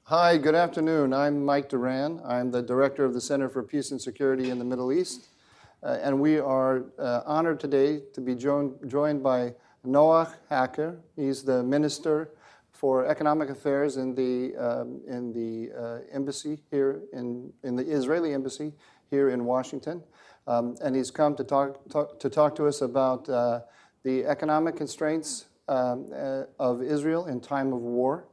Hi, good afternoon. I'm Mike Doran. I'm the director of the Center for Peace and Security in the Middle East. And we are honored today to be joined by Noach Hacker. He's the Minister for Economic Affairs in the embassy here in the Israeli embassy here in Washington. And he's come to talk to us about the economic constraints of Israel in time of war.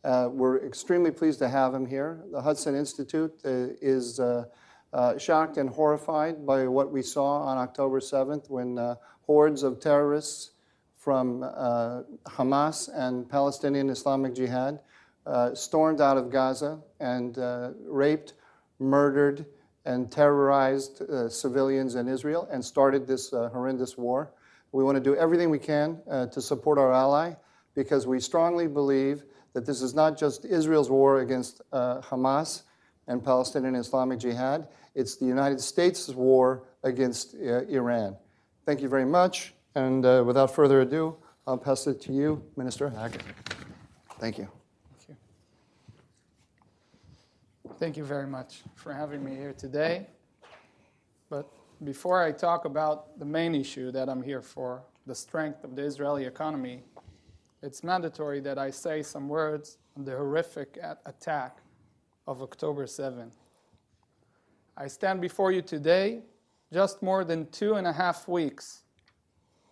We're extremely pleased to have him here. The Hudson Institute is shocked and horrified by what we saw on October 7th when hordes of terrorists from Hamas and Palestinian Islamic Jihad stormed out of Gaza and raped, murdered, and terrorized civilians in Israel and started this horrendous war. We want to do everything we can to support our ally because we strongly believe that this is not just Israel's war against Hamas and Palestinian Islamic Jihad, it's the United States' war against Iran. Thank you very much, and without further ado, I'll pass it to you, Minister Hacker. Thank you. Thank you. Thank you very much for having me here today. But before I talk about the main issue that I'm here for, the strength of the Israeli economy, it's mandatory that I say some words on the horrific attack of October 7th. I stand before you today just more than 2.5 weeks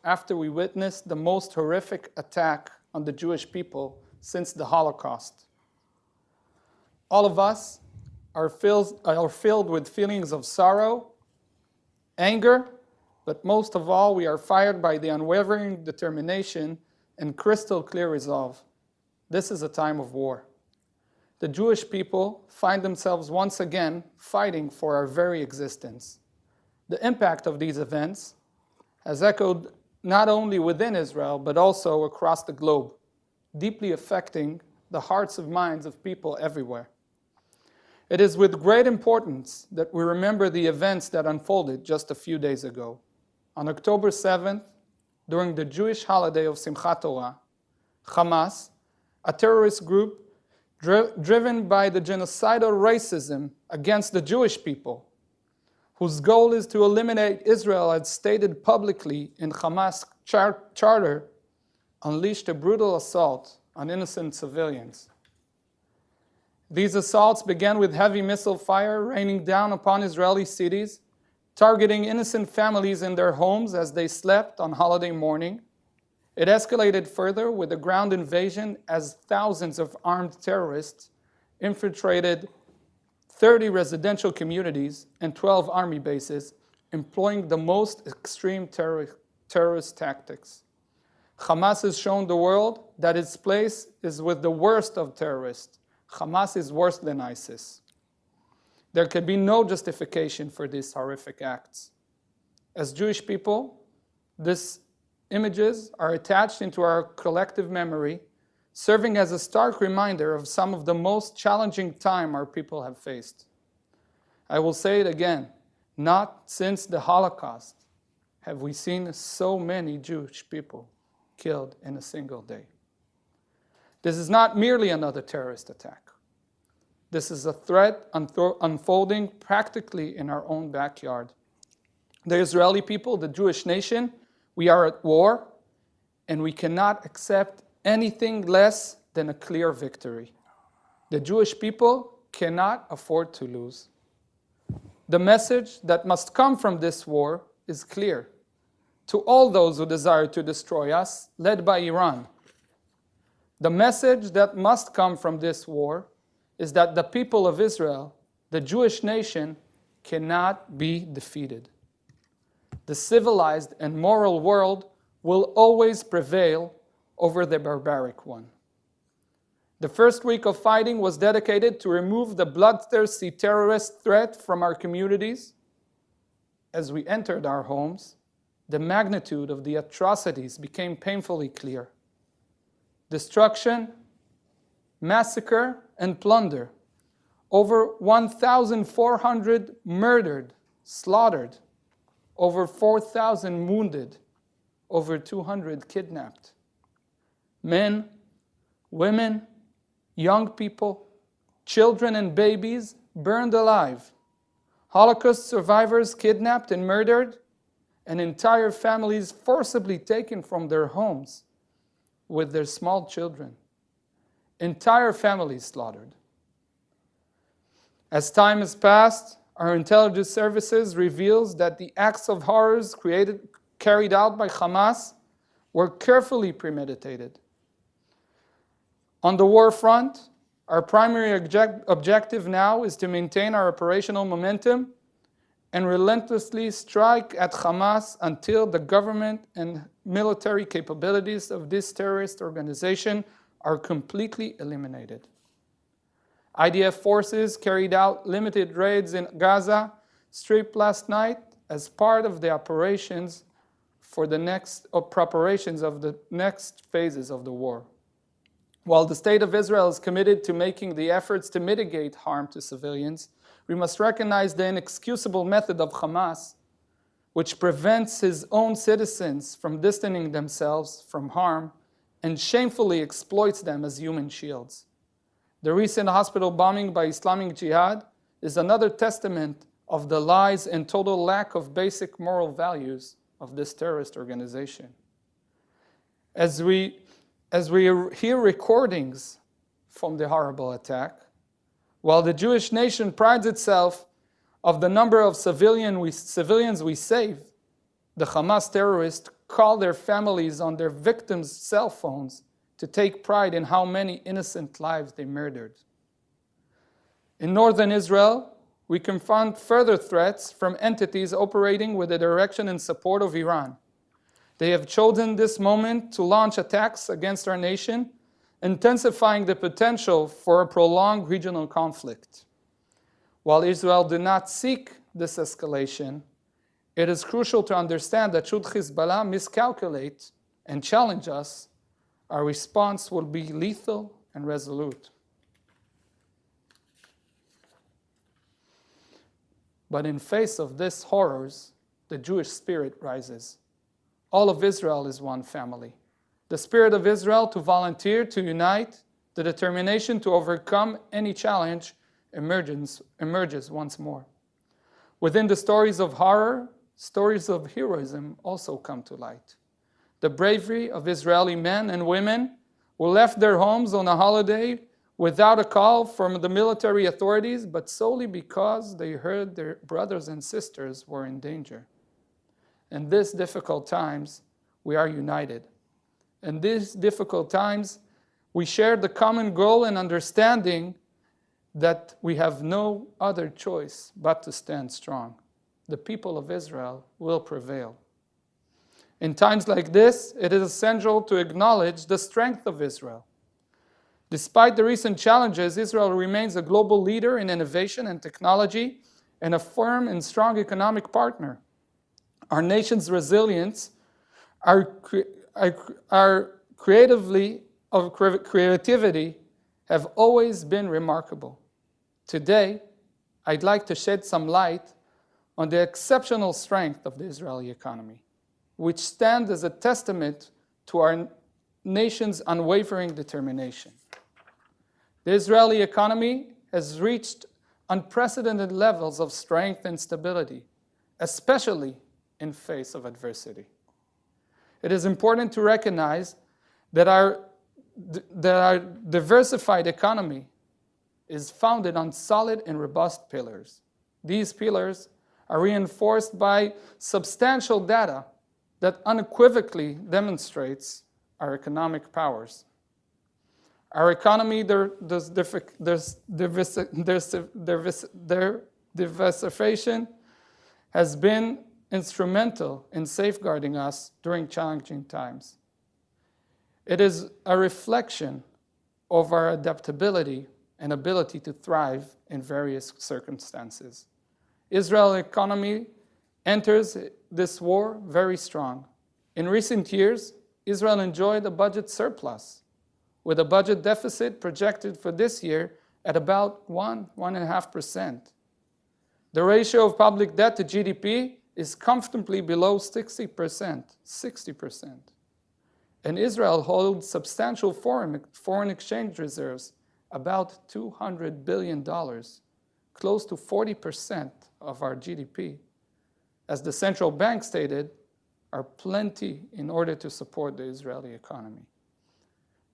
after we witnessed the most horrific attack on the Jewish people since the Holocaust. All of us are filled with feelings of sorrow, anger, but most of all, we are fired by the unwavering determination and crystal clear resolve. This is a time of war. The Jewish people find themselves once again fighting for our very existence. The impact of these events has echoed not only within Israel, but also across the globe, deeply affecting the hearts and minds of people everywhere. It is with great importance that we remember the events that unfolded just a few days ago. On October 7th, during the Jewish holiday of Simchat Torah, Hamas, a terrorist group driven by the genocidal racism against the Jewish people, whose goal is to eliminate Israel as stated publicly in Hamas charter, unleashed a brutal assault on innocent civilians. These assaults began with heavy missile fire raining down upon Israeli cities, targeting innocent families in their homes as they slept on holiday morning. It escalated further with a ground invasion as thousands of armed terrorists infiltrated 30 residential communities and 12 army bases, employing the most extreme terrorist tactics. Hamas has shown the world that its place is with the worst of terrorists. Hamas is worse than ISIS. There can be no justification for these horrific acts. As Jewish people, these images are attached into our collective memory, serving as a stark reminder of some of the most challenging time our people have faced. I will say it again, not since the Holocaust have we seen so many Jewish people killed in a single day. This is not merely another terrorist attack. This is a threat unfolding practically in our own backyard. The Israeli people, the Jewish nation, we are at war, and we cannot accept anything less than a clear victory. The Jewish people cannot afford to lose. The message that must come from this war is clear to all those who desire to destroy us, led by Iran. The message that must come from this war is that the people of Israel, the Jewish nation, cannot be defeated. The civilized and moral world will always prevail over the barbaric one. The first week of fighting was dedicated to remove the bloodthirsty terrorist threat from our communities. As we entered our homes, the magnitude of the atrocities became painfully clear. Destruction, massacre, and plunder. Over 1,400 murdered, slaughtered. Over 4,000 wounded. Over 200 kidnapped. Men, women, young people, children and babies burned alive, Holocaust survivors kidnapped and murdered, and entire families forcibly taken from their homes with their small children. Entire families slaughtered. As time has passed, our intelligence services reveals that the acts of horrors carried out by Hamas were carefully premeditated. On the war front, our primary objective now is to maintain our operational momentum and relentlessly strike at Hamas until the government and military capabilities of this terrorist organization are completely eliminated. IDF forces carried out limited raids in Gaza Strip last night as part of the operations for preparations of the next phases of the war. While the State of Israel is committed to making the efforts to mitigate harm to civilians, we must recognize the inexcusable method of Hamas, which prevents his own citizens from distancing themselves from harm and shamefully exploits them as human shields. The recent hospital bombing by Islamic Jihad is another testament of the lies and total lack of basic moral values of this terrorist organization. As we hear recordings from the horrible attack, while the Jewish nation prides itself of the number of civilians we saved, the Hamas terrorists call their families on their victims' cell phones to take pride in how many innocent lives they murdered. In northern Israel, we confront further threats from entities operating with the direction and support of Iran. They have chosen this moment to launch attacks against our nation, intensifying the potential for a prolonged regional conflict. While Israel did not seek this escalation, it is crucial to understand that should Hezbollah miscalculate and challenge us, our response will be lethal and resolute. But in face of these horrors, the Jewish spirit rises. All of Israel is one family. The spirit of Israel to volunteer, to unite, the determination to overcome any challenge emerges once more. Within the stories of horror, stories of heroism also come to light. The bravery of Israeli men and women who left their homes on a holiday without a call from the military authorities, but solely because they heard their brothers and sisters were in danger. In these difficult times, we are united. In these difficult times, we share the common goal and understanding that we have no other choice but to stand strong. The people of Israel will prevail. In times like this, it is essential to acknowledge the strength of Israel. Despite the recent challenges, Israel remains a global leader in innovation and technology and a firm and strong economic partner. Our nation's resilience, our creativity have always been remarkable. Today, I'd like to shed some light on the exceptional strength of the Israeli economy, which stands as a testament to our nation's unwavering determination. The Israeli economy has reached unprecedented levels of strength and stability, especially in face of adversity. It is important to recognize that our diversified economy is founded on solid and robust pillars. These pillars are reinforced by substantial data that unequivocally demonstrates our economic powers. Our economy diversification has been instrumental in safeguarding us during challenging times. It is a reflection of our adaptability and ability to thrive in various circumstances. Israel's economy enters this war very strong. In recent years, Israel enjoyed a budget surplus, with a budget deficit projected for this year at about 1.5%. The ratio of public debt to GDP is comfortably below 60%. And Israel holds substantial foreign exchange reserves about $200 billion, close to 40% of our GDP, as the central bank stated, are plenty in order to support the Israeli economy.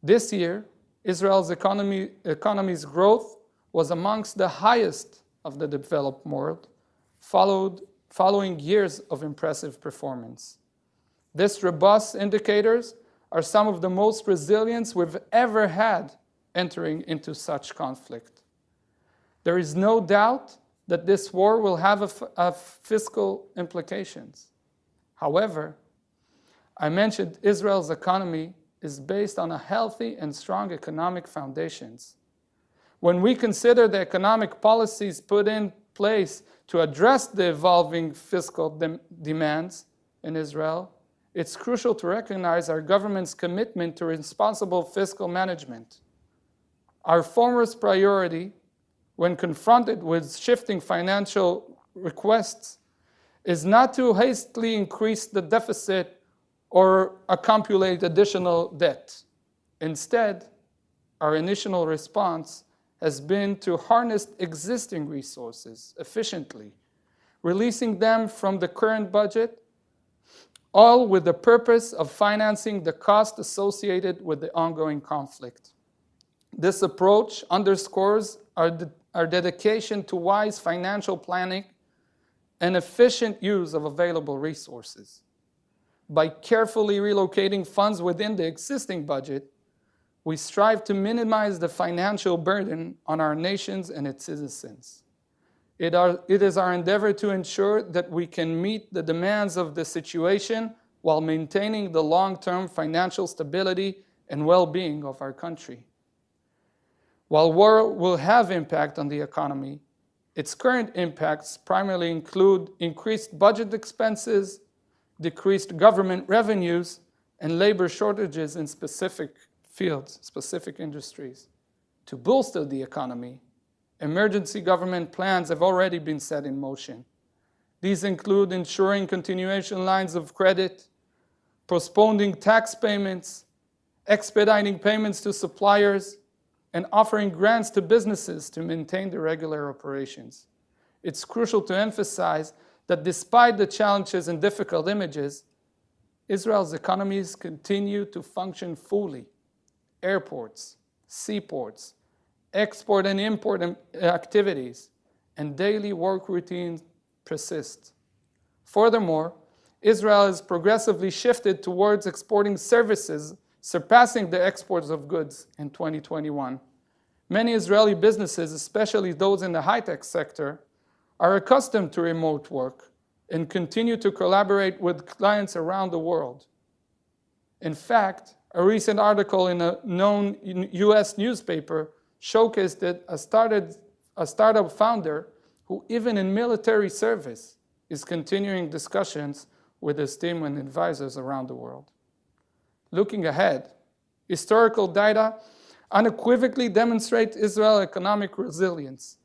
This year, Israel's economy's growth was amongst the highest of the developed world, following years of impressive performance. These robust indicators are some of the most resilience we've ever had entering into such conflict. There is no doubt that this war will have fiscal implications. However, I mentioned Israel's economy is based on a healthy and strong economic foundations. When we consider the economic policies put in place to address the evolving fiscal demands in Israel, it's crucial to recognize our government's commitment to responsible fiscal management. Our foremost priority, when confronted with shifting financial requests, is not to hastily increase the deficit or accumulate additional debt. Instead, our initial response has been to harness existing resources efficiently, releasing them from the current budget, all with the purpose of financing the cost associated with the ongoing conflict. This approach underscores our dedication to wise financial planning and efficient use of available resources. By carefully relocating funds within the existing budget, we strive to minimize the financial burden on our nations and its citizens. It is our endeavor to ensure that we can meet the demands of the situation while maintaining the long-term financial stability and well-being of our country. While war will have impact on the economy, its current impacts primarily include increased budget expenses, decreased government revenues, and labor shortages in specific fields, specific industries. To bolster the economy, emergency government plans have already been set in motion. These include ensuring continuation lines of credit, postponing tax payments, expediting payments to suppliers, and offering grants to businesses to maintain their regular operations. It's crucial to emphasize that despite the challenges and difficult images, Israel's economies continue to function fully. Airports, seaports, export and import activities, and daily work routines persist. Furthermore, Israel has progressively shifted towards exporting services, surpassing the exports of goods in 2021. Many Israeli businesses, especially those in the high-tech sector, are accustomed to remote work and continue to collaborate with clients around the world. In fact, a recent article in a known US newspaper showcased that a startup founder who, even in military service, is continuing discussions with his team and advisors around the world. Looking ahead, historical data unequivocally demonstrate Israel's economic resilience.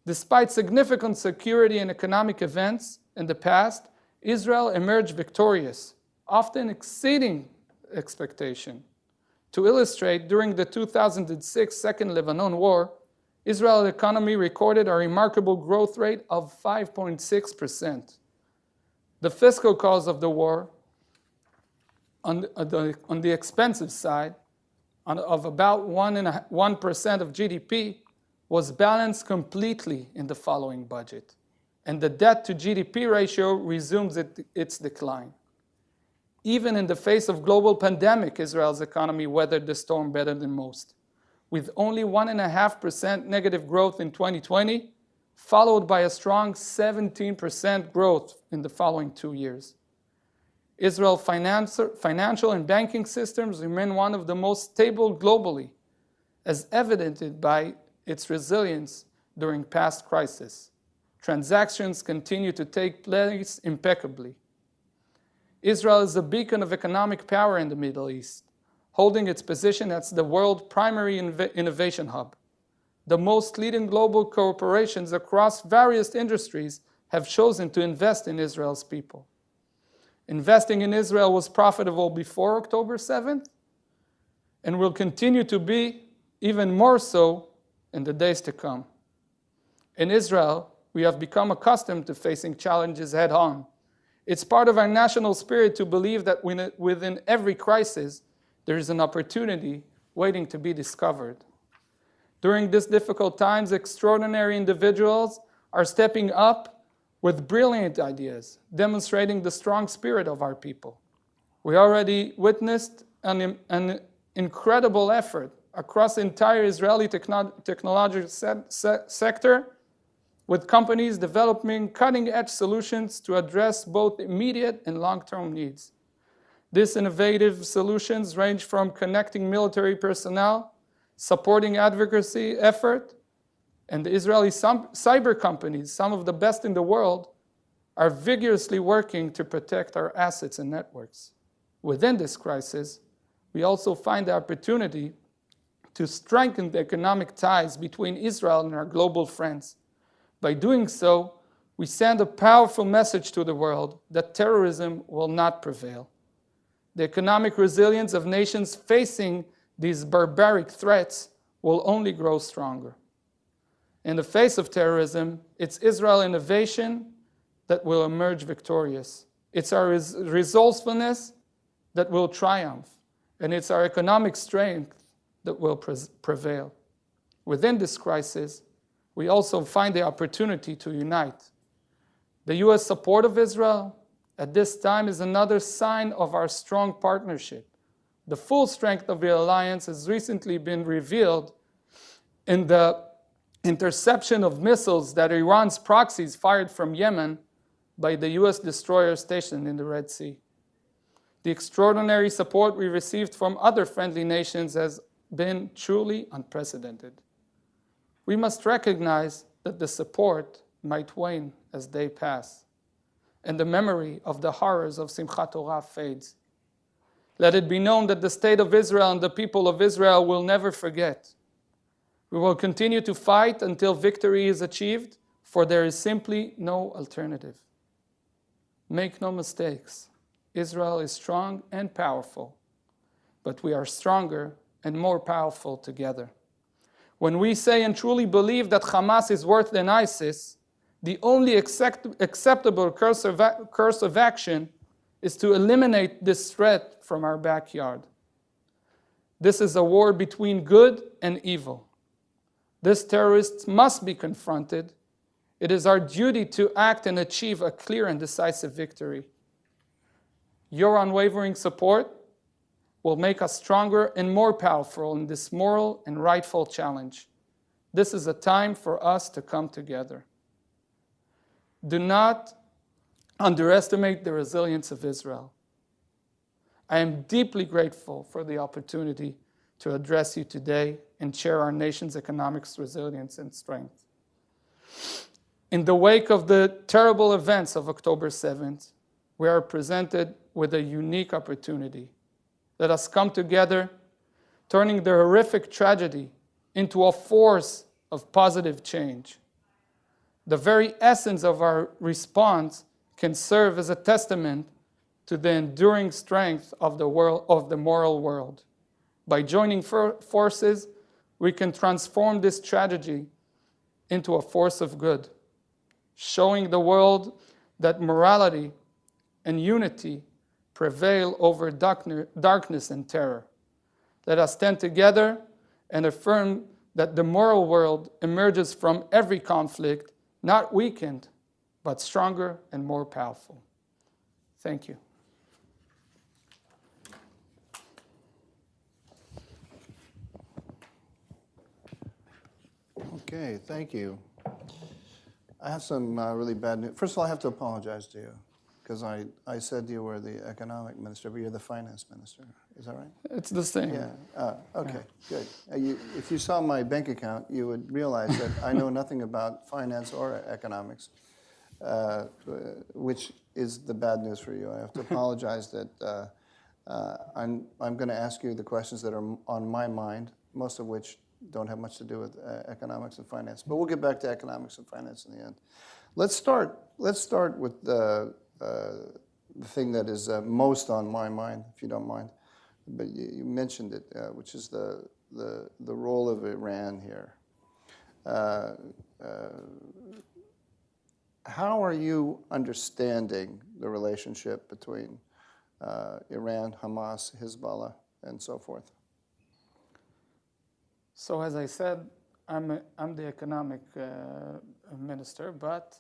Despite significant security and economic events in the past, Israel emerged victorious, often exceeding expectation. To illustrate, during the 2006 Second Lebanon War, Israel's economy recorded a remarkable growth rate of 5.6%. The fiscal cause of the war, on the expensive side, of about 1% of GDP, was balanced completely in the following budget, and the debt-to-GDP ratio resumes its decline. Even in the face of global pandemic, Israel's economy weathered the storm better than most, with only 1.5% negative growth in 2020, followed by a strong 17% growth in the following 2 years. Israel's financial and banking systems remain one of the most stable globally, as evidenced by its resilience during past crises. Transactions continue to take place impeccably. Israel is a beacon of economic power in the Middle East, holding its position as the world's primary innovation hub. The most leading global corporations across various industries have chosen to invest in Israel's people. Investing in Israel was profitable before October 7th and will continue to be even more so in the days to come. In Israel, we have become accustomed to facing challenges head-on. It's part of our national spirit to believe that within every crisis, there is an opportunity waiting to be discovered. During these difficult times, extraordinary individuals are stepping up with brilliant ideas, demonstrating the strong spirit of our people. We already witnessed an incredible effort across the entire Israeli technological sector, with companies developing cutting-edge solutions to address both immediate and long-term needs. These innovative solutions range from connecting military personnel, supporting advocacy effort, and the Israeli cyber companies, some of the best in the world, are vigorously working to protect our assets and networks. Within this crisis, we also find the opportunity to strengthen the economic ties between Israel and our global friends. By doing so, we send a powerful message to the world that terrorism will not prevail. The economic resilience of nations facing these barbaric threats will only grow stronger. In the face of terrorism, it's Israel innovation that will emerge victorious. It's our resourcefulness that will triumph, and it's our economic strength that will prevail. Within this crisis, we also find the opportunity to unite. The U.S. support of Israel at this time is another sign of our strong partnership. The full strength of the alliance has recently been revealed in the interception of missiles that Iran's proxies fired from Yemen by the U.S. destroyer stationed in the Red Sea. The extraordinary support we received from other friendly nations has been truly unprecedented. We must recognize that the support might wane as they pass, and the memory of the horrors of Simchat Torah fades. Let it be known that the state of Israel and the people of Israel will never forget. We will continue to fight until victory is achieved, for there is simply no alternative. Make no mistakes, Israel is strong and powerful, but we are stronger and more powerful together. When we say and truly believe that Hamas is worse than ISIS, the only acceptable course of action is to eliminate this threat from our backyard. This is a war between good and evil. These terrorists must be confronted. It is our duty to act and achieve a clear and decisive victory. Your unwavering support will make us stronger and more powerful in this moral and rightful challenge. This is a time for us to come together. Do not underestimate the resilience of Israel. I am deeply grateful for the opportunity to address you today and share our nation's economic resilience and strength. In the wake of the terrible events of October 7th, we are presented with a unique opportunity. Let us come together, turning the horrific tragedy into a force of positive change. The very essence of our response can serve as a testament to the enduring strength of the moral world. By joining forces, we can transform this tragedy into a force of good, showing the world that morality and unity prevail over darkness and terror. Let us stand together and affirm that the moral world emerges from every conflict, not weakened, but stronger and more powerful. Thank you. Okay, thank you. I have some really bad news. First of all, I have to apologize to you, because I said you were the economic minister, but you're the finance minister. Is that right? It's the same. Yeah. Okay, good. If you saw my bank account, you would realize that I know nothing about finance or economics, which is the bad news for you. I have to apologize that I'm going to ask you the questions that are on my mind, most of which don't have much to do with economics and finance. But we'll get back to economics and finance in the end. Let's start with the thing that is most on my mind, if you don't mind. But you mentioned it, which is the role of Iran here. how are you understanding the relationship between Iran, Hamas, Hezbollah, and so forth? So as I said, I'm the economic minister, but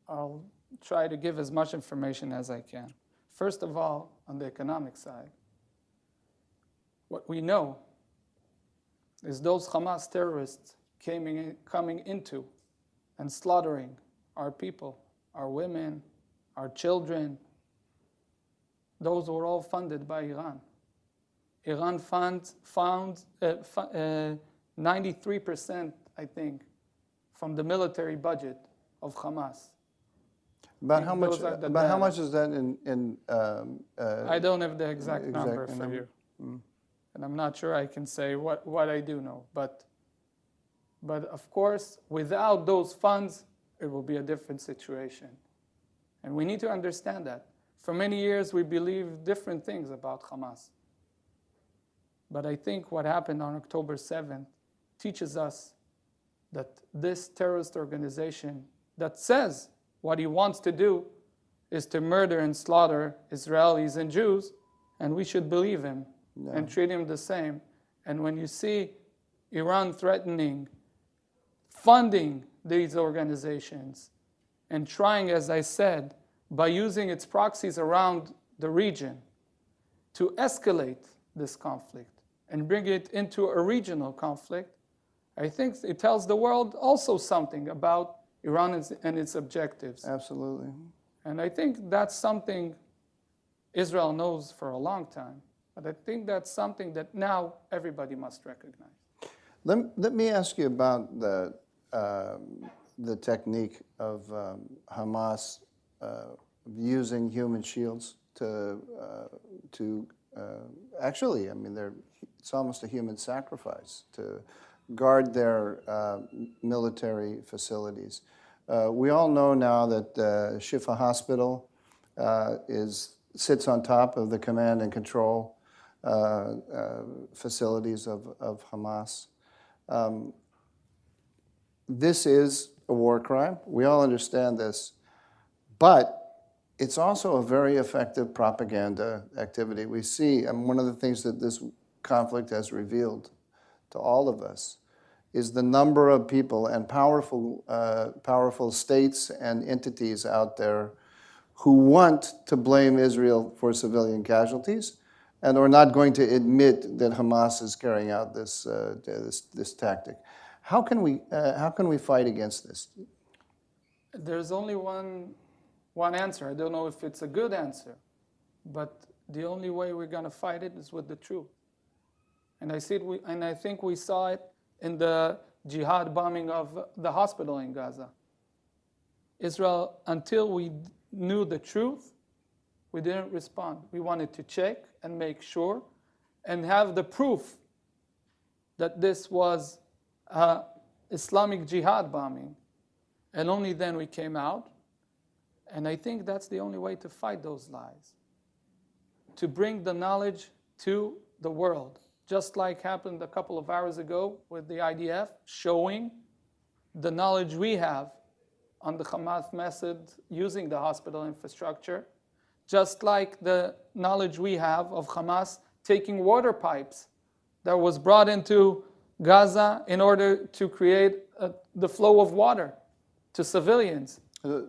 I'll try to give as much information as I can. First of all, on the economic side, what we know is those Hamas terrorists coming into and slaughtering our people, our women, our children. Those were all funded by Iran. Iran found 93%, I think, from the military budget of Hamas. About how much? About how much is that in? I don't have the exact number for you, and I'm not sure I can say what I do know. But of course, without those funds, it will be a different situation, and we need to understand that. For many years, we believed different things about Hamas. But I think what happened on October 7th teaches us that this terrorist organization that says what he wants to do is to murder and slaughter Israelis and Jews, and we should believe him and treat him the same. And when you see Iran threatening, funding these organizations, and trying, as I said, by using its proxies around the region to escalate this conflict and bring it into a regional conflict, I think it tells the world also something about Iran and its objectives. Absolutely. And I think that's something Israel knows for a long time. But I think that's something that now everybody must recognize. Let me ask you about the technique of Hamas using human shields to actually, I mean, it's almost a human sacrifice to guard their military facilities. We all know now that Shifa Hospital sits on top of the command and control facilities of Hamas. This is a war crime. We all understand this. But it's also a very effective propaganda activity. We see, and one of the things that this conflict has revealed to all of us is the number of people and powerful states and entities out there who want to blame Israel for civilian casualties and are not going to admit that Hamas is carrying out this tactic. How can we fight against this? There's only one answer. I don't know if it's a good answer, but the only way we're going to fight it is with the truth. And I think we saw it in the jihad bombing of the hospital in Gaza. Israel, until we knew the truth, we didn't respond. We wanted to check and make sure and have the proof that this was Islamic jihad bombing. And only then we came out. And I think that's the only way to fight those lies. To bring the knowledge to the world. Just like happened a couple of hours ago with the IDF, showing the knowledge we have on the Hamas method using the hospital infrastructure. Just like the knowledge we have of Hamas taking water pipes that was brought into Gaza in order to create the flow of water to civilians.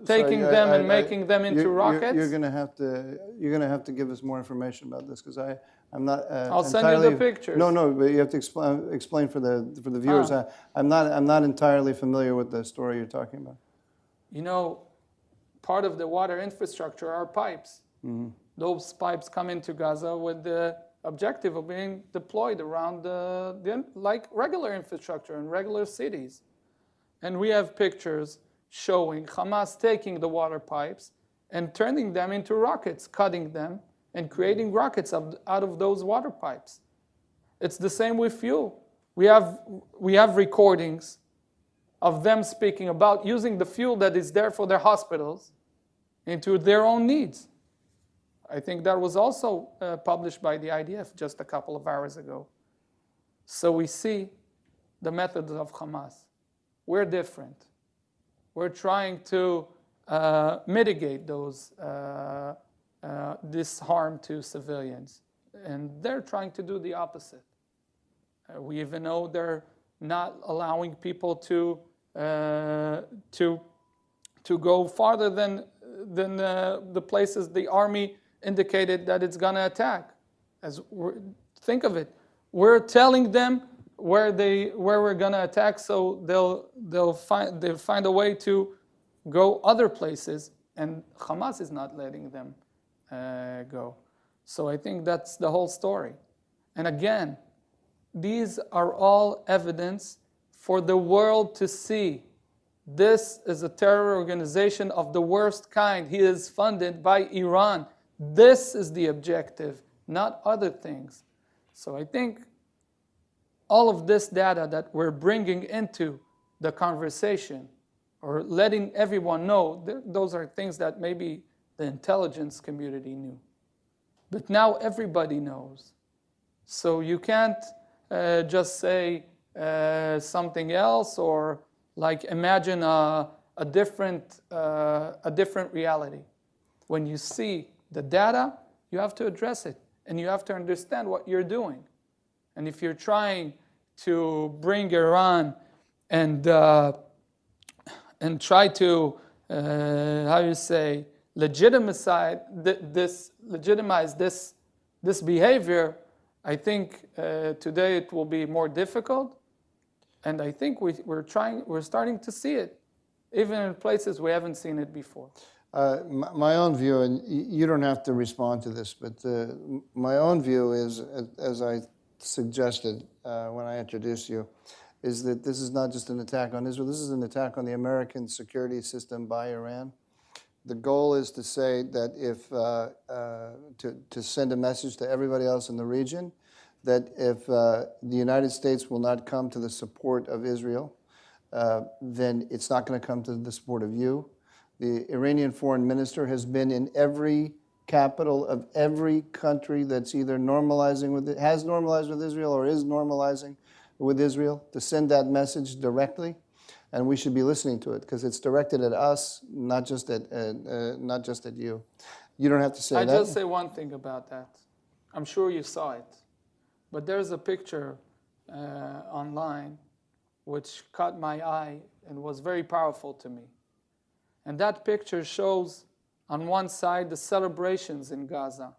Taking them and making them into rockets. You're going to have to give us more information about this because I'm not. I'll send you the pictures. No, but you have to explain for the viewers. I'm not entirely familiar with the story you're talking about. You know, part of the water infrastructure are pipes. Mm-hmm. Those pipes come into Gaza with the objective of being deployed around like regular infrastructure in regular cities, and we have pictures showing Hamas taking the water pipes and turning them into rockets, cutting them, and creating rockets out of those water pipes. It's the same with fuel. We have recordings of them speaking about using the fuel that is there for their hospitals into their own needs. I think that was also published by the IDF just a couple of hours ago. So we see the methods of Hamas. we're different. We're trying to mitigate this harm to civilians. And they're trying to do the opposite. We even know they're not allowing people to go farther than the places the army indicated that it's going to attack. Think of it. We're telling them where we're going to attack, so they'll find a way to go other places, and Hamas is not letting them go. So I think that's the whole story. And again, these are all evidence for the world to see. This is a terror organization of the worst kind. He is funded by Iran. This is the objective, not other things. So I think all of this data that we're bringing into the conversation, or letting everyone know, those are things that maybe the intelligence community knew. But now everybody knows. So you can't just say something else, or like imagine a different reality. When you see the data, you have to address it, and you have to understand what you're doing. And if you're trying to bring Iran and try to legitimize this behavior, I think today it will be more difficult. And I think we're starting to see it, even in places we haven't seen it before. My own view, and you don't have to respond to this, but my own view is, as I suggested when I introduced you, is that this is not just an attack on Israel. This is an attack on the American security system by Iran. The goal is to say that to send a message to everybody else in the region that if the United States will not come to the support of Israel, then it's not going to come to the support of you. The Iranian foreign minister has been in every capital of every country that's either has normalized with Israel or is normalizing with Israel to send that message directly, and we should be listening to it because it's directed at us, not just at you. You don't have to say that. I just say one thing about that. I'm sure you saw it, but there's a picture online which caught my eye and was very powerful to me. And that picture shows on one side the celebrations in Gaza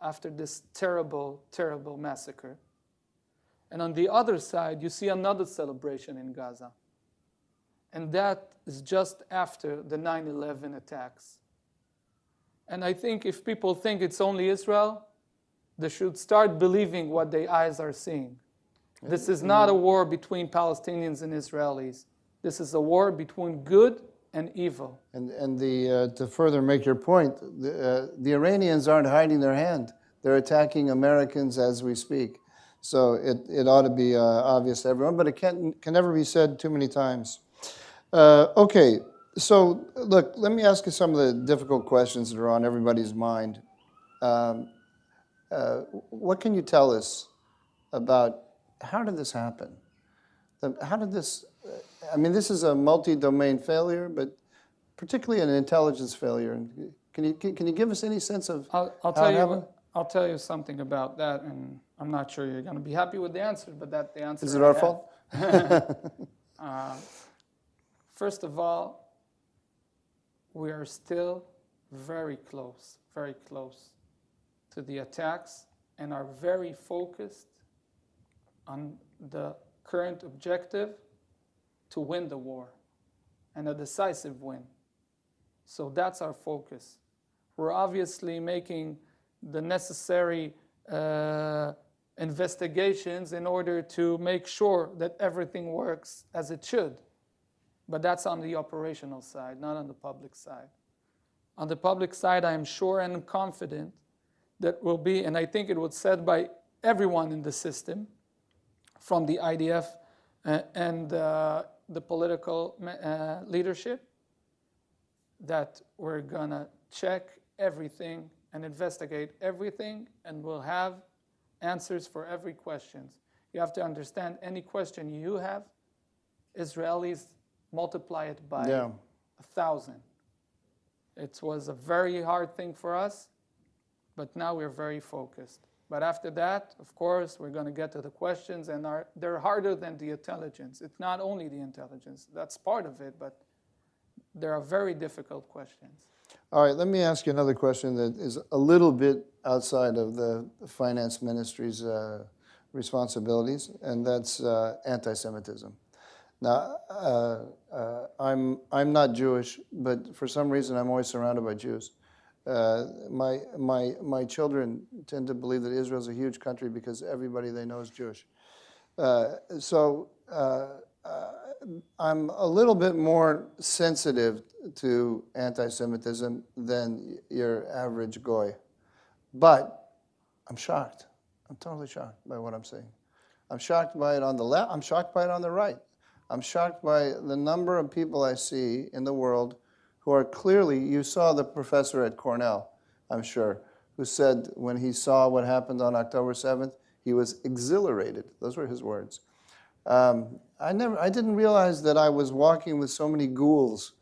after this terrible, terrible massacre. And on the other side, you see another celebration in Gaza. And that is just after the 9/11 attacks. And I think if people think it's only Israel, they should start believing what their eyes are seeing. This is not a war between Palestinians and Israelis. This is a war between good and evil. And to further make your point, the Iranians aren't hiding their hand. They're attacking Americans as we speak. So it ought to be obvious to everyone, but it can never be said too many times. Okay, so look, let me ask you some of the difficult questions that are on everybody's mind. What can you tell us about how did this happen? How did this, this is a multi-domain failure, but particularly an intelligence failure. Can you give us any sense of how it happened? I'll tell you something about that, and I'm not sure you're going to be happy with the answer, but that's the answer. Is it our fault? First of all, we are still very close to the attacks and are very focused on the current objective to win the war, and a decisive win. So that's our focus. We're obviously making the necessary investigations in order to make sure that everything works as it should. But that's on the operational side, not on the public side. On the public side, I am sure and confident that will be, and I think it was said by everyone in the system, from the IDF and the political leadership, that we're going to check everything and investigate everything, and we'll have answers for every question. You have to understand, any question you have, Israelis multiply it by Yeah. 1,000. It was a very hard thing for us, but now we're very focused. But after that, of course, we're going to get to the questions, and they're harder than the intelligence. It's not only the intelligence. That's part of it, but there are very difficult questions. All right, let me ask you another question that is a little bit outside of the finance ministry's responsibilities, and that's anti-Semitism. Now, I'm not Jewish, but for some reason I'm always surrounded by Jews. My children tend to believe that Israel is a huge country because everybody they know is Jewish. So I'm a little bit more sensitive to anti-Semitism than your average goy. But I'm shocked. I'm totally shocked by what I'm seeing. I'm shocked by it on the left. I'm shocked by it on the right. I'm shocked by the number of people I see in the world who are clearly, you saw the professor at Cornell, I'm sure, who said when he saw what happened on October 7th, he was exhilarated. Those were his words. I didn't realize that I was walking with so many ghouls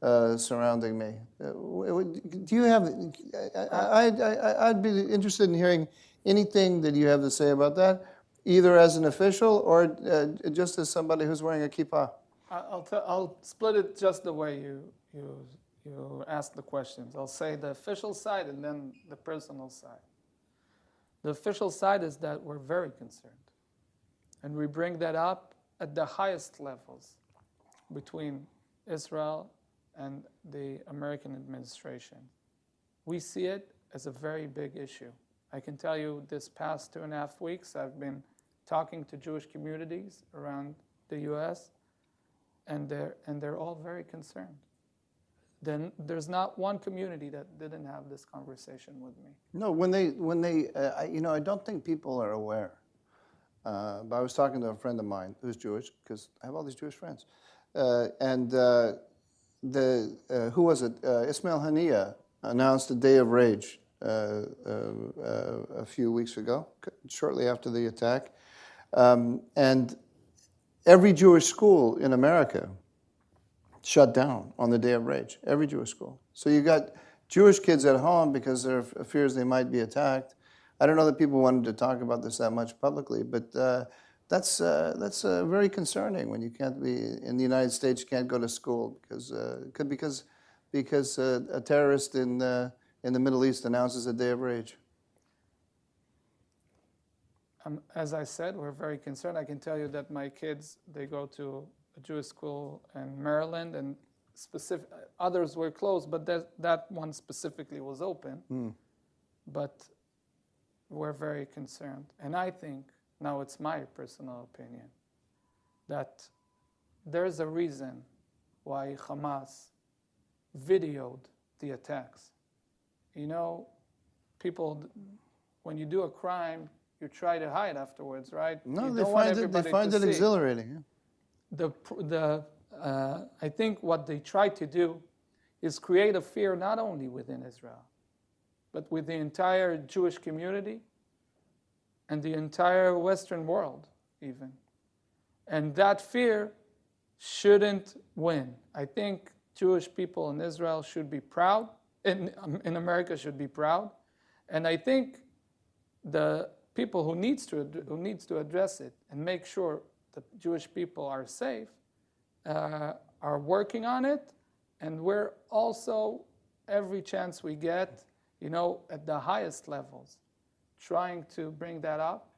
surrounding me. Do you have, I'd be interested in hearing anything that you have to say about that, either as an official or just as somebody who's wearing a kippah. I'll split it just the way you asked the questions. I'll say the official side and then the personal side. The official side is that we're very concerned. And we bring that up at the highest levels between Israel and the American administration. We see it as a very big issue. I can tell you this past 2.5 weeks, I've been talking to Jewish communities around the U.S., and they're all very concerned. Then there's not one community that didn't have this conversation with me. No, when they I don't think people are aware. But I was talking to a friend of mine who's Jewish, because I have all these Jewish friends. Who was it? Ismail Haniyeh announced a day of rage a few weeks ago, shortly after the attack. And every Jewish school in America shut down on the day of rage, every Jewish school. So you got Jewish kids at home because there are fears they might be attacked. I don't know that people wanted to talk about this that much publicly, but that's very concerning when you can't be in the United States. You can't go to school because a terrorist in the Middle East announces a day of rage. As I said, we're very concerned. I can tell you that my kids, they go to a Jewish school in Maryland, and others were closed, but that one specifically was open. But we're very concerned. And I think, now it's my personal opinion, that there's a reason why Hamas videoed the attacks. You know, people, when you do a crime, you try to hide afterwards, right? No, they find it exhilarating. Yeah. I think what they try to do is create a fear not only within Israel, but with the entire Jewish community and the entire Western world even. And that fear shouldn't win. I think Jewish people in Israel should be proud, in America should be proud, and I think the people who needs to address it and make sure the Jewish people are safe are working on it, and we're also, every chance we get, at the highest levels, trying to bring that up.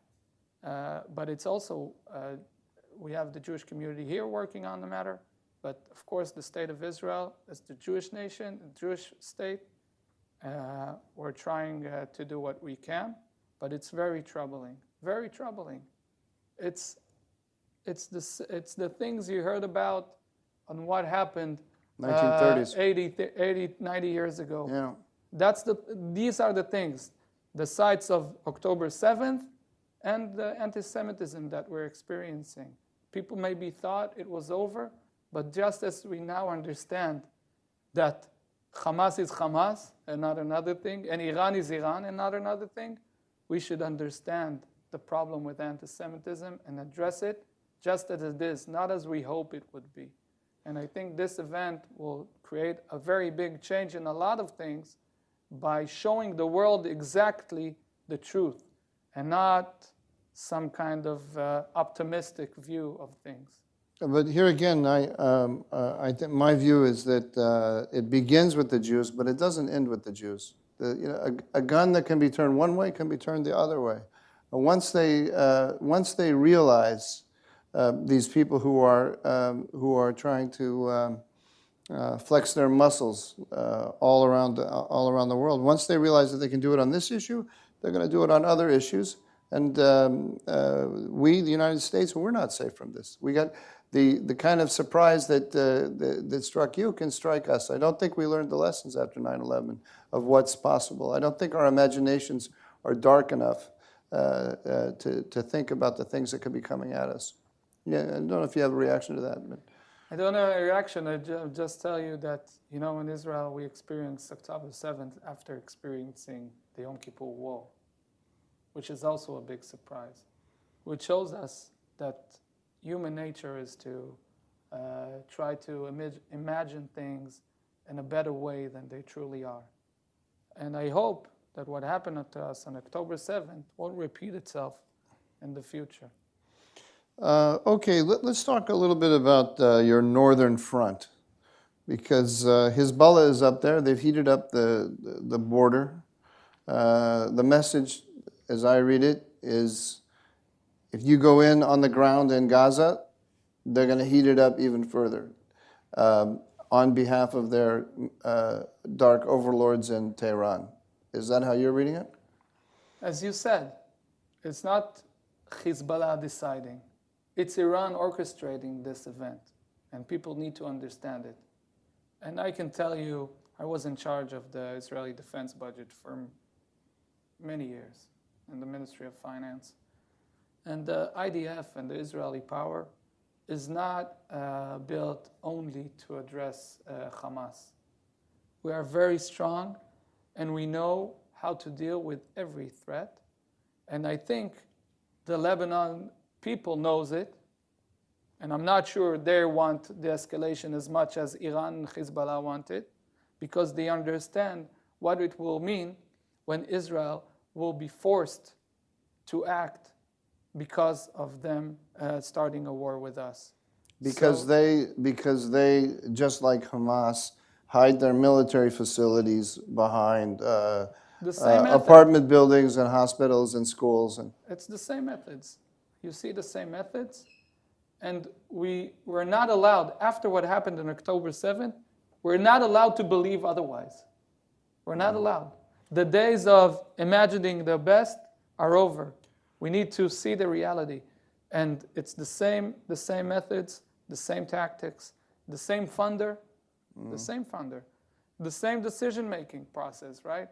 But it's also, we have the Jewish community here working on the matter, but of course the state of Israel, as the Jewish nation, the Jewish state, we're trying to do what we can, but it's very troubling, very troubling. It's the things you heard about on what happened 1930s. 80, 90 years ago. Yeah. These are the things, the sites of October 7th and the anti-Semitism that we're experiencing. People maybe thought it was over, but just as we now understand that Hamas is Hamas and not another thing, and Iran is Iran and not another thing, we should understand the problem with anti-Semitism and address it, just as it is, not as we hope it would be. And I think this event will create a very big change in a lot of things by showing the world exactly the truth and not some kind of optimistic view of things. But here again, I think my view is that it begins with the Jews, but it doesn't end with the Jews. A gun that can be turned one way can be turned the other way. Once they realize these people who are trying to flex their muscles all around the world, once they realize that they can do it on this issue, they're going to do it on other issues. And we, the United States, we're not safe from this. We got the kind of surprise that struck you can strike us. I don't think we learned the lessons after 9/11 of what's possible. I don't think our imaginations are dark enough to think about the things that could be coming at us. Yeah, I don't know if you have a reaction to that. But. I don't have a reaction. I'll just tell you that, in Israel, we experienced October 7th after experiencing the Yom Kippur War, which is also a big surprise, which shows us that human nature is to try to imagine things in a better way than they truly are. And I hope that what happened to us on October 7th won't repeat itself in the future. Okay, let's talk a little bit about your northern front, because Hezbollah is up there. They've heated up the border. The message, as I read it, is if you go in on the ground in Gaza, they're going to heat it up even further on behalf of their dark overlords in Tehran. Is that how you're reading it? As you said, it's not Hezbollah deciding. It's Iran orchestrating this event, and people need to understand it. And I can tell you, I was in charge of the Israeli defense budget for many years in the Ministry of Finance. And the IDF and the Israeli power is not built only to address Hamas. We are very strong, and we know how to deal with every threat. And I think the Lebanon people knows it, and I'm not sure they want the escalation as much as Iran and Hezbollah want it, because they understand what it will mean when Israel will be forced to act because of them starting a war with us. Because they, just like Hamas, hide their military facilities behind apartment buildings and hospitals and schools. It's the same methods. You see the same methods. And we were not allowed, after what happened on October 7th, we're not allowed to believe otherwise. We're not allowed. The days of imagining the best are over. We need to see the reality. And it's the same methods, the same tactics, the same funder, the same decision-making process, right?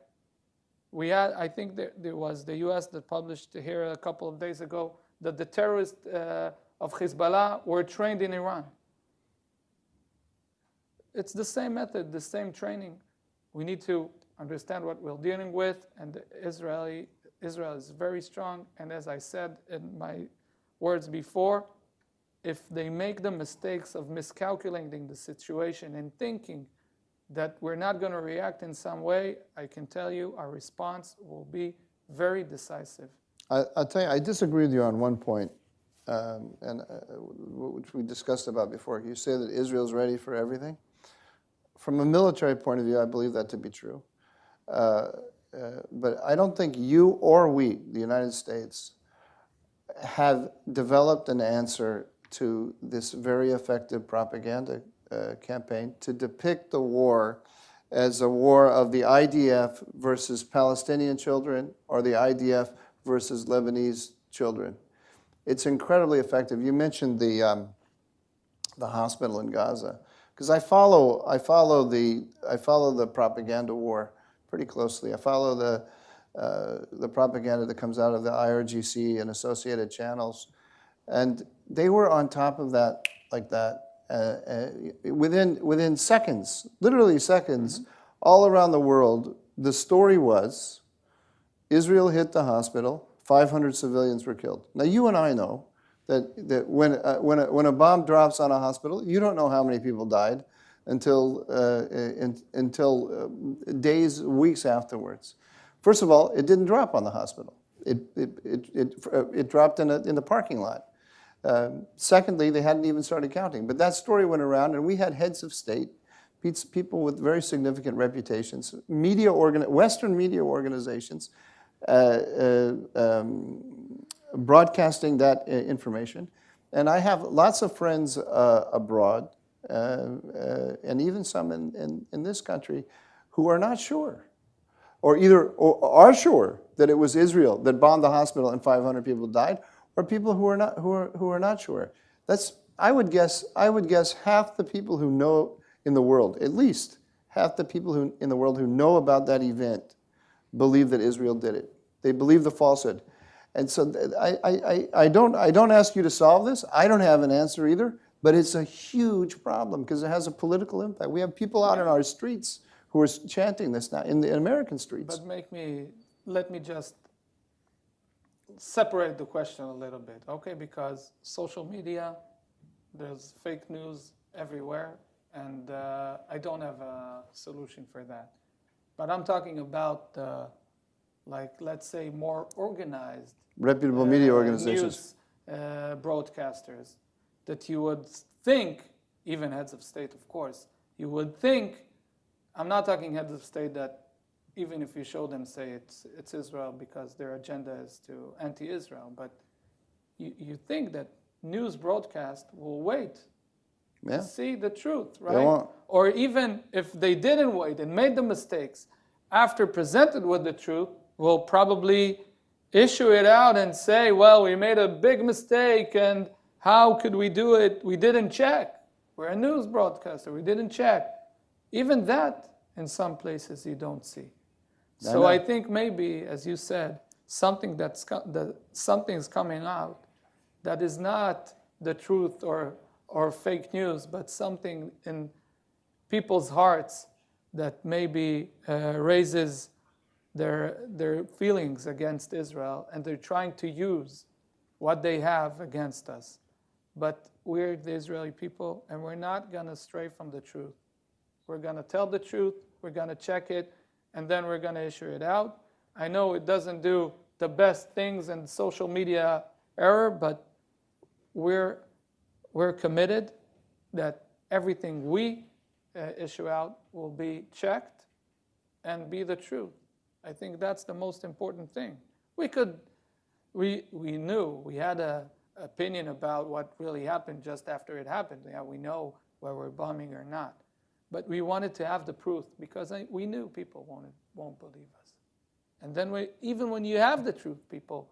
We had, I think there was the U.S. that published here a couple of days ago that the terrorists of Hezbollah were trained in Iran. It's the same method, the same training. We need to understand what we're dealing with, and Israel is very strong. And as I said in my words before, if they make the mistakes of miscalculating the situation and thinking that we're not going to react in some way, I can tell you our response will be very decisive. I'll tell you, I disagree with you on one point, which we discussed about before. You say that Israel's ready for everything. From a military point of view, I believe that to be true. But I don't think you or we, the United States, have developed an answer to this very effective propaganda campaign to depict the war as a war of the IDF versus Palestinian children or the IDF versus Lebanese children. It's incredibly effective. You mentioned the hospital in Gaza, because I follow the propaganda war pretty closely. I follow the propaganda that comes out of the IRGC and associated channels, and they were on top of that like that within seconds, literally seconds, all around the world. The story was Israel hit the hospital, 500 civilians were killed. Now you and I know that when a bomb drops on a hospital, you don't know how many people died until days, weeks afterwards. First of all, it didn't drop on the hospital. It dropped in the parking lot. Secondly, they hadn't even started counting. But that story went around, and we had heads of state, people with very significant reputations, Western media organizations, broadcasting that information. And I have lots of friends abroad, and even some in this country, who are not sure, or are sure that it was Israel that bombed the hospital and 500 people died, or people who are not sure. I would guess half the people who know in the world, at least half the people in the world who know about that event, believe that Israel did it. They believe the falsehood. And so I don't ask you to solve this. I don't have an answer either, but it's a huge problem because it has a political impact. We have people out in our streets who are chanting this now, in the American streets. But let me just separate the question a little bit, okay? Because social media, there's fake news everywhere, and I don't have a solution for that. But I'm talking about, let's say, more organized, reputable media organizations, news broadcasters, that you would think, even heads of state, of course, you would think, I'm not talking heads of state that even if you show them, say it's Israel because their agenda is to anti-Israel, but you think that news broadcast will wait to see the truth, right? Or even if they didn't wait and made the mistakes, after presented with the truth, will probably issue it out and say, well, we made a big mistake and how could we do it? We didn't check. We're a news broadcaster. We didn't check. Even that, in some places, you don't see. So I think maybe, as you said, something's coming out that is not the truth or fake news, but something in people's hearts that maybe raises their feelings against Israel, and they're trying to use what they have against us. But we're the Israeli people, and we're not going to stray from the truth. We're going to tell the truth, we're going to check it, and then we're going to issue it out. I know it doesn't do the best things in social media era, but we're committed that everything we issue out will be checked and be the truth. I think that's the most important thing. We knew, we had an opinion about what really happened just after it happened. Yeah, we know where we're bombing or not. But we wanted to have the proof because we knew people won't believe us. And then even when you have the truth, people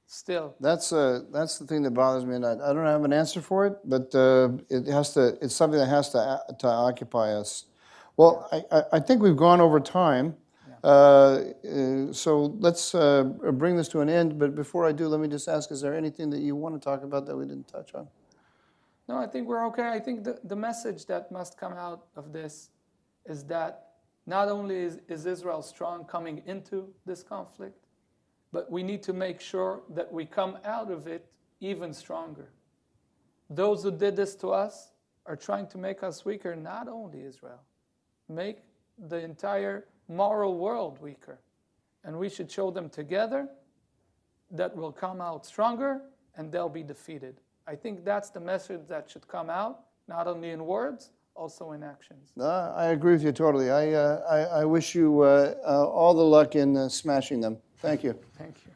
still. That's the thing that bothers me, and I don't have an answer for it, but it's something that has to occupy us. Well, I think we've gone over time. So let's bring this to an end. But before I do, let me just ask, is there anything that you want to talk about that we didn't touch on? No, I think we're okay. I think the message that must come out of this is that not only is Israel strong coming into this conflict, but we need to make sure that we come out of it even stronger. Those who did this to us are trying to make us weaker, not only Israel, make the entire moral world weaker. And we should show them together that we'll come out stronger and they'll be defeated. I think that's the message that should come out, not only in words, also in actions. I agree with you totally. I wish you all the luck in smashing them. Thank you. Thank you.